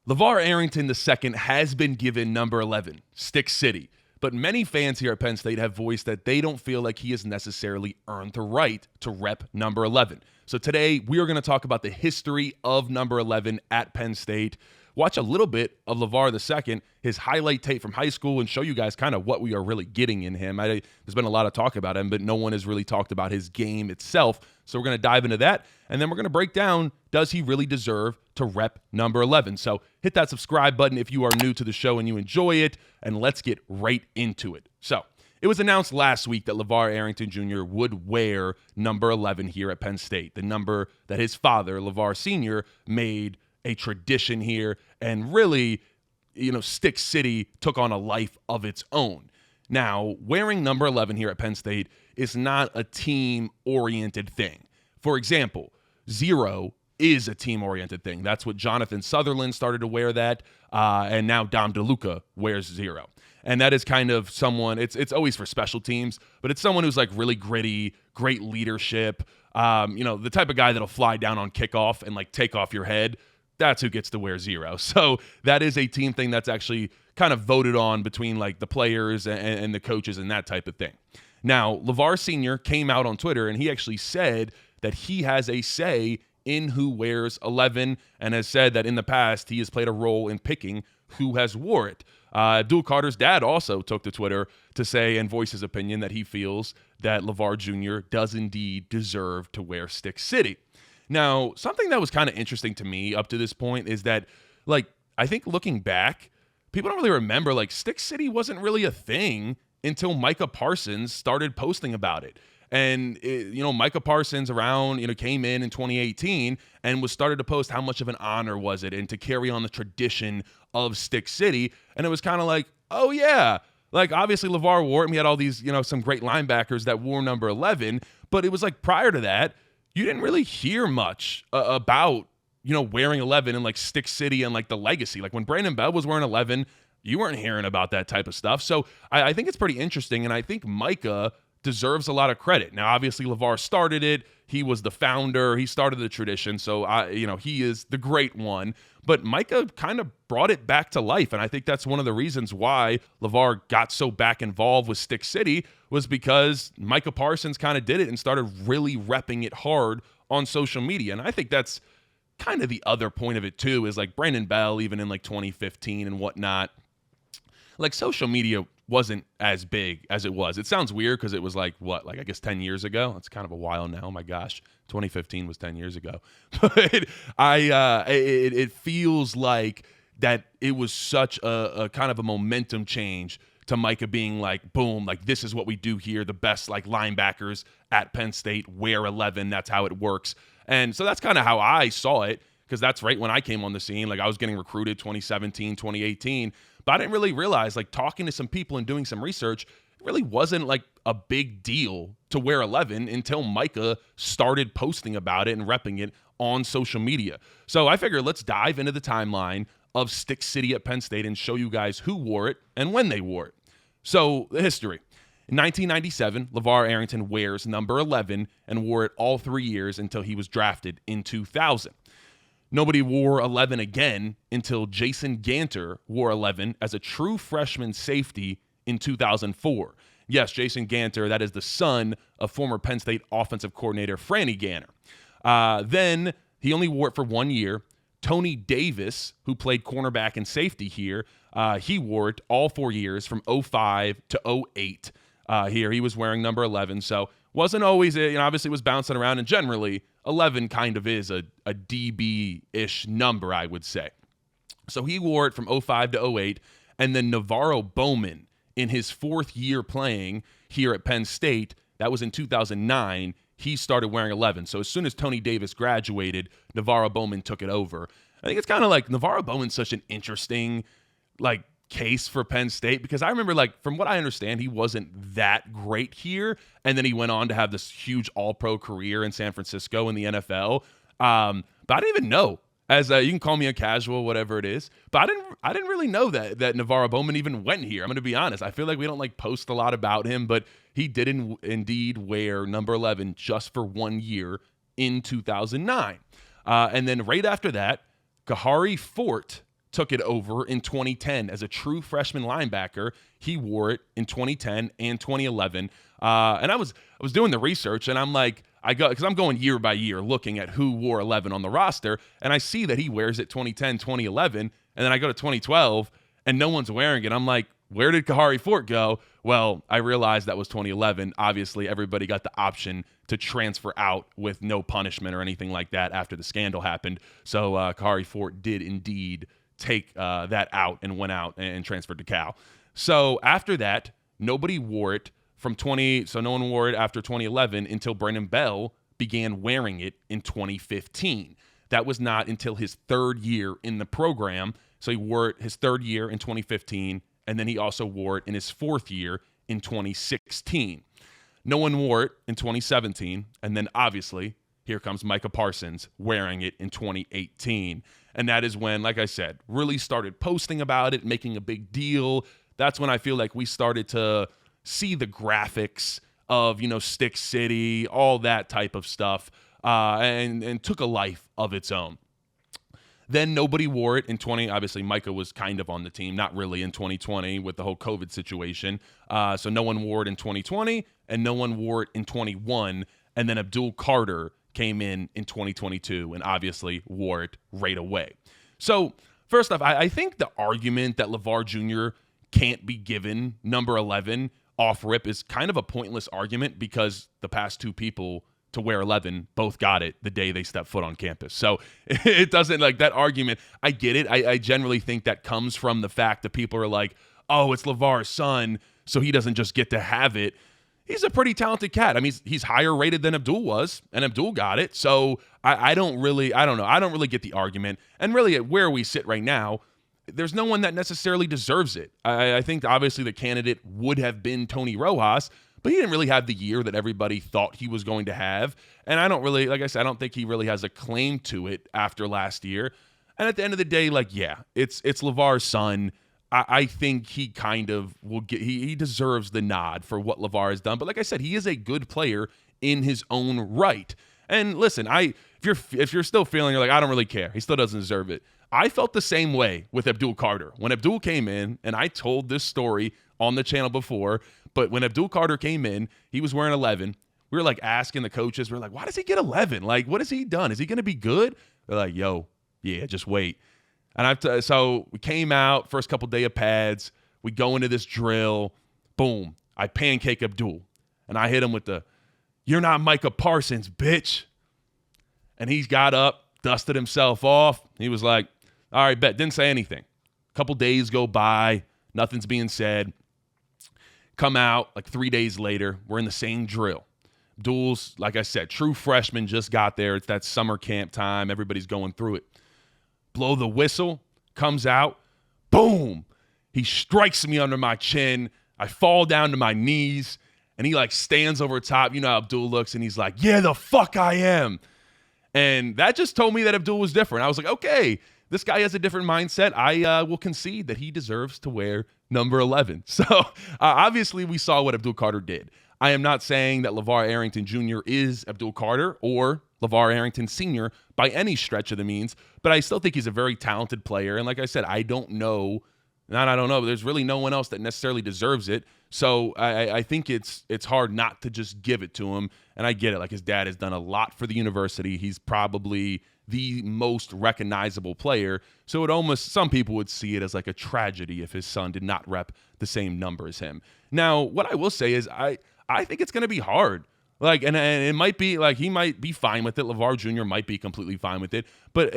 LaVar Arrington II has been given number 11, Stick City, but many fans here at Penn State have voiced that they don't feel like he has necessarily earned the right to rep number 11. So today, we are going to talk about the history of number 11 at Penn State, watch a little bit of LaVar II, his highlight tape from high school, and show you guys kind of what we are really getting in him. There's been a lot of talk about him, but no one has really talked about his game itself. So we're going to dive into that, and then we're going to break down, does he really deserve to rep number 11? So hit that subscribe button if you are new to the show and you enjoy it, and let's get right into it. So it was announced last week that LaVar Arrington Jr. would wear number 11 here at Penn State, the number that his father, LaVar Sr., made a tradition here, and really, Stick City took on a life of its own. Now, wearing number 11 here at Penn State is not a team-oriented thing. For example, 0 is a team-oriented thing. That's what Jonathan Sutherland started to wear that, and now Dom DeLuca wears 0. And that is kind of someone, it's always for special teams, but it's someone who's like really gritty, great leadership, the type of guy that'll fly down on kickoff and like take off your head. That's who gets to wear 0. So that is a team thing that's actually kind of voted on between like the players and the coaches and that type of thing. Now, LaVar Sr. came out on Twitter and he actually said that he has a say in who wears 11 and has said that in the past he has played a role in picking who has wore it. Abdul Carter's dad also took to Twitter to say and voice his opinion that he feels that LaVar Jr. does indeed deserve to wear Stick City. Now, something that was kind of interesting to me up to this point is that, I think looking back, people don't really remember, Stick City wasn't really a thing until Micah Parsons started posting about it. And, Micah Parsons came in 2018 and was started to post how much of an honor was it and to carry on the tradition of Stick City. And it was kind of like, oh, yeah. Obviously, LaVar wore it, and we had all these, some great linebackers that wore number 11. But it was prior to that, you didn't really hear much about, wearing 11 and Stick City and the legacy. When Brandon Bell was wearing 11, you weren't hearing about that type of stuff. So I think it's pretty interesting, and I think Micah deserves a lot of credit. Now, obviously, LaVar started it. He was the founder. He started the tradition. So, he is the great one. But Micah kind of brought it back to life, and I think that's one of the reasons why LaVar got so back involved with Stick City was because Micah Parsons kind of did it and started really repping it hard on social media. And I think that's kind of the other point of it, too, is Brandon Bell, even in 2015 and whatnot, social media wasn't as big as it was. It sounds weird because it was I guess 10 years ago. It's kind of a while now. Oh my gosh, 2015 was 10 years ago. But it feels like that it was such a kind of a momentum change to Micah being boom, this is what we do here. The best linebackers at Penn State wear 11. That's how it works. And so that's kind of how I saw it, because that's right when I came on the scene. I was getting recruited 2017, 2018. But I didn't really realize, talking to some people and doing some research, it really wasn't a big deal to wear 11 until Micah started posting about it and repping it on social media. So I figured let's dive into the timeline of Stick City at Penn State and show you guys who wore it and when they wore it. So the history. In 1997, LaVar Arrington wears number 11 and wore it all 3 years until he was drafted in 2000. Nobody wore 11 again until Jason Ganter wore 11 as a true freshman safety in 2004. Yes, Jason Ganter, that is the son of former Penn State offensive coordinator Franny Ganter. Then he only wore it for 1 year. Tony Davis, who played cornerback and safety here, he wore it all 4 years from 05 to 08. Here he was wearing number 11, so wasn't always, obviously was bouncing around, and generally 11 kind of is a DB-ish number, I would say. So he wore it from 05 to 08, and then Navarro Bowman, in his 4th year playing here at Penn State, that was in 2009, he started wearing 11. So as soon as Tony Davis graduated, Navarro Bowman took it over. I think it's kind of Navarro Bowman's such an interesting, case for Penn State, because I remember, from what I understand, he wasn't that great here, and then he went on to have this huge all-pro career in San Francisco in the NFL. But I didn't even know, as you can call me a casual, whatever it is, but I didn't really know that Navarro Bowman even went here. I'm going to be honest. I feel like we don't post a lot about him, but he did indeed wear number 11 just for 1 year in 2009. And then right after that, Kahari Fort took it over in 2010 as a true freshman linebacker. He wore it in 2010 and 2011. And I was doing the research, and I'm like, because I'm going year by year looking at who wore 11 on the roster, and I see that he wears it 2010, 2011, and then I go to 2012, and no one's wearing it. I'm like, where did Kahari Fort go? Well, I realized that was 2011. Obviously, everybody got the option to transfer out with no punishment or anything like that after the scandal happened. So Kahari Fort did indeed take that out and went out and transferred to Cal. So after that, nobody wore it so no one wore it after 2011 until Brennan Bell began wearing it in 2015. That was not until his third year in the program. So he wore it his third year in 2015, and then he also wore it in his fourth year in 2016. No one wore it in 2017, and then obviously here comes Micah Parsons wearing it in 2018. And that is when, like I said, really started posting about it, making a big deal. That's when I feel like we started to see the graphics of, Stick City, all that type of stuff, and took a life of its own. Then nobody wore it in 20. Obviously, Micah was kind of on the team, not really in 2020 with the whole COVID situation. So no one wore it in 2020, and no one wore it in 21. And then Abdul Carter came in 2022 and obviously wore it right away. So first off, I think the argument that LaVar Jr. can't be given number 11 off rip is kind of a pointless argument because the past two people to wear 11 both got it the day they stepped foot on campus. So it doesn't, like, that argument, I get it. I generally think that comes from the fact that people are like, oh, it's LaVar's son, so he doesn't just get to have it. He's a pretty talented cat. I mean, he's higher rated than Abdul was, and Abdul got it. So I don't really get the argument. And really, at where we sit right now, there's no one that necessarily deserves it. I think obviously the candidate would have been Tony Rojas, but he didn't really have the year that everybody thought he was going to have. And I don't really, like I said, I don't think he really has a claim to it after last year. And at the end of the day, like, yeah, it's LaVar's son. I think he kind of will get, he deserves the nod for what LaVar has done. But like I said, he is a good player in his own right. And listen, if you're still feeling, you're like, I don't really care, he still doesn't deserve it. I felt the same way with Abdul Carter. When Abdul came in, and I told this story on the channel before, but when Abdul Carter came in, he was wearing 11. We were like asking the coaches, we were like, why does he get 11? Like, what has he done? Is he going to be good? They're like, yo, yeah, just wait. And so we came out, first couple day of pads, we go into this drill, boom, I pancake Abdul. And I hit him with the, you're not Micah Parsons, bitch. And he's got up, dusted himself off. He was like, all right, bet. Didn't say anything. A couple days go by, nothing's being said. Come out like 3 days later, we're in the same drill. Abdul's, like I said, true freshman, just got there. It's that summer camp time. Everybody's going through it. Blow the whistle, comes out, boom. He strikes me under my chin. I fall down to my knees, and he like stands over top. You know how Abdul looks, and he's like, yeah, the fuck I am. And that just told me that Abdul was different. I was like, okay, this guy has a different mindset. I will concede that he deserves to wear number 11. So obviously we saw what Abdul Carter did. I am not saying that LaVar Arrington Jr. is Abdul Carter or LaVar Arrington Sr. by any stretch of the means, but I still think he's a very talented player. And like I said, I don't know. There's really no one else that necessarily deserves it. So I think it's hard not to just give it to him. And I get it. Like, his dad has done a lot for the university. He's probably the most recognizable player. So some people would see it as like a tragedy if his son did not rep the same number as him. Now, what I will say is I think it's going to be hard. Like, and it might be like, he might be fine with it. LaVar Jr. might be completely fine with it. But,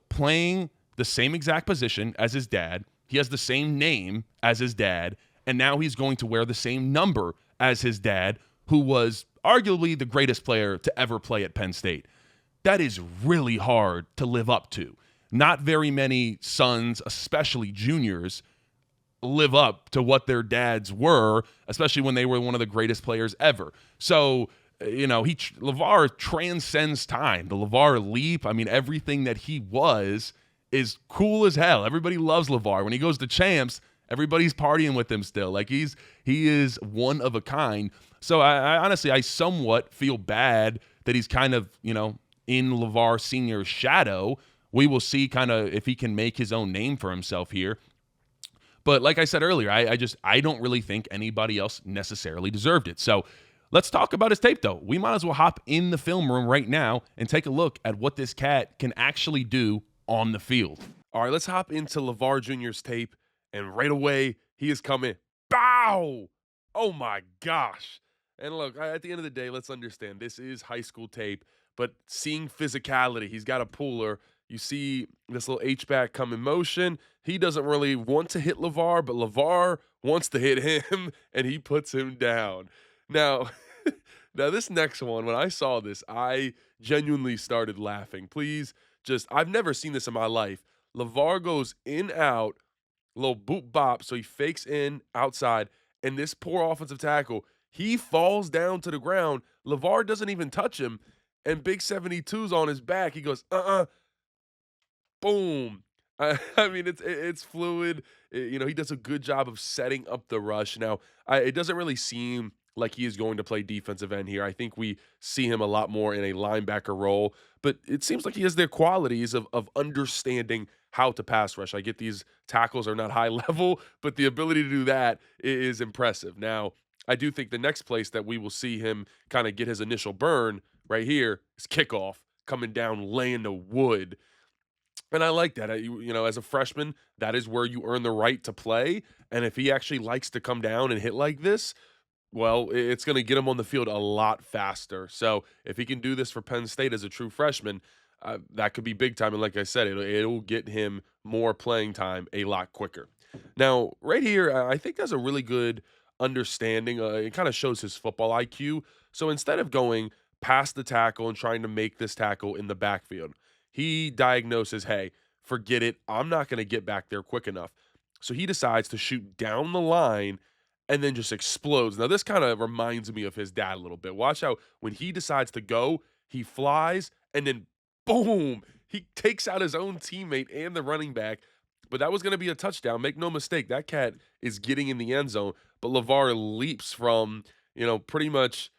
playing the same exact position as his dad, he has the same name as his dad, and now he's going to wear the same number as his dad, who was arguably the greatest player to ever play at Penn State. That is really hard to live up to. Not very many sons, especially juniors, live up to what their dads were, especially when they were one of the greatest players ever. So, LaVar transcends time. The LaVar leap, I mean, everything that he was is cool as hell. Everybody loves LaVar. When he goes to champs, everybody's partying with him still. Like, he is one of a kind. So I honestly, I somewhat feel bad that he's kind of, in LaVar Sr.'s shadow we will see kind of if he can make his own name for himself here. But like I said earlier, I don't really think anybody else necessarily deserved it. So let's talk about his tape, though. We might as well hop in the film room right now and take a look at what this cat can actually do on the field. All right, let's hop into LaVar Jr.'s tape, and right away, he is coming. Bow! Oh, my gosh. And look, at the end of the day, let's understand, this is high school tape, but seeing physicality, he's got a puller. You see this little H-back come in motion. He doesn't really want to hit LaVar, but LaVar wants to hit him, and he puts him down. Now, this next one, when I saw this, I genuinely started laughing. I've never seen this in my life. LaVar goes in, out, little boop bop, so he fakes in, outside, and this poor offensive tackle, he falls down to the ground. LaVar doesn't even touch him, and Big 72's on his back. He goes, boom. I mean, it's fluid. He does a good job of setting up the rush. Now, it doesn't really seem like he is going to play defensive end here. I think we see him a lot more in a linebacker role, but it seems like he has the qualities of understanding how to pass rush. I get these tackles are not high level, but the ability to do that is impressive. Now, I do think the next place that we will see him kind of get his initial burn right here is kickoff, coming down, laying the wood. And I like that. As a freshman, that is where you earn the right to play. And if he actually likes to come down and hit like this, well, it's going to get him on the field a lot faster. So if he can do this for Penn State as a true freshman, that could be big time. And like I said, it'll get him more playing time a lot quicker. Now, right here, I think that's a really good understanding. It kind of shows his football IQ. So instead of going past the tackle and trying to make this tackle in the backfield, he diagnoses, hey, forget it. I'm not going to get back there quick enough. So he decides to shoot down the line and then just explodes. Now, this kind of reminds me of his dad a little bit. Watch out. When he decides to go, he flies, and then boom, he takes out his own teammate and the running back. But that was going to be a touchdown. Make no mistake, that cat is getting in the end zone. But LaVar leaps from, pretty much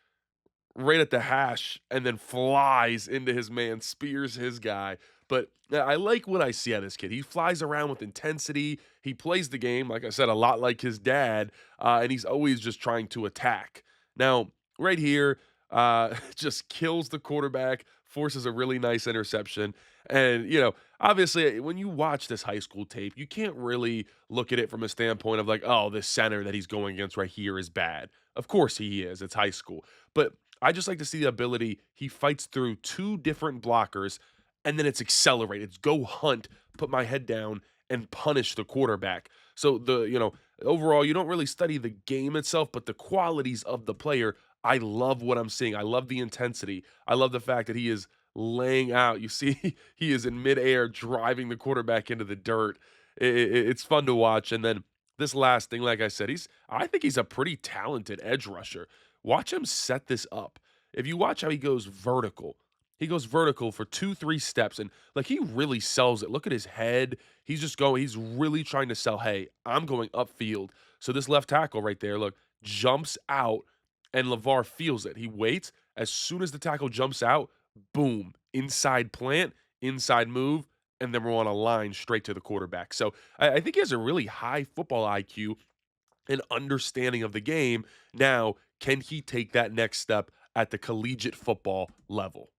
right at the hash and then flies into his man, spears his guy. But I like what I see out of this kid. He flies around with intensity. He plays the game, like I said, a lot like his dad, and he's always just trying to attack. Now, right here, just kills the quarterback, forces a really nice interception. And, obviously, when you watch this high school tape, you can't really look at it from a standpoint of like, oh, this center that he's going against right here is bad. Of course he is. It's high school. But I just like to see the ability. He fights through two different blockers, and then it's accelerate. It's go hunt, put my head down, and punish the quarterback. So overall, you don't really study the game itself, but the qualities of the player, I love what I'm seeing. I love the intensity. I love the fact that he is laying out. You see, he is in midair driving the quarterback into the dirt. It's fun to watch. And then this last thing, like I said, I think he's a pretty talented edge rusher. Watch him set this up. If you watch how he goes vertical for 2-3 steps, and like he really sells it. Look at his head. He's really trying to sell, hey, I'm going upfield. So this left tackle right there, look, jumps out, and LaVar feels it. He waits. As soon as the tackle jumps out, boom, inside plant, inside move, and then we're on a line straight to the quarterback. So I think he has a really high football IQ and understanding of the game. Now, can he take that next step at the collegiate football level?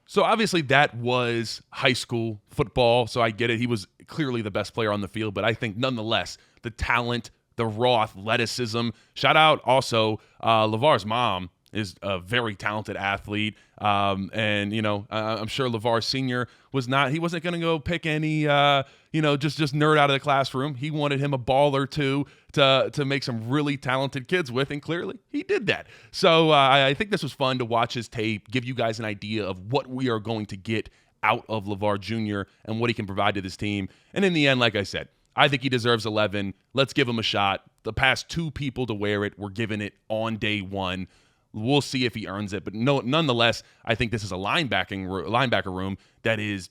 So obviously that was high school football, so I get it. He was clearly the best player on the field, but I think nonetheless, the talent, the raw athleticism. Shout out also LaVar's mom is a very talented athlete. And, I'm sure LaVar Sr. he wasn't going to go pick any, just nerd out of the classroom. He wanted him a ball or two to make some really talented kids with, and clearly he did that. So I think this was fun to watch his tape, give you guys an idea of what we are going to get out of LaVar Jr. and what he can provide to this team. And in the end, like I said, I think he deserves 11. Let's give him a shot. The past two people to wear it, we're giving it on day one. We'll see if he earns it. But nonetheless, I think this is a linebacker room that is,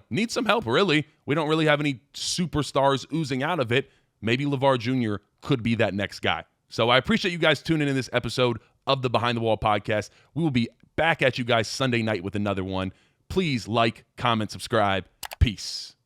needs some help, really. We don't really have any superstars oozing out of it. Maybe LaVar Jr. could be that next guy. So I appreciate you guys tuning in this episode of the Behind the Wall podcast. We will be back at you guys Sunday night with another one. Please like, comment, subscribe. Peace.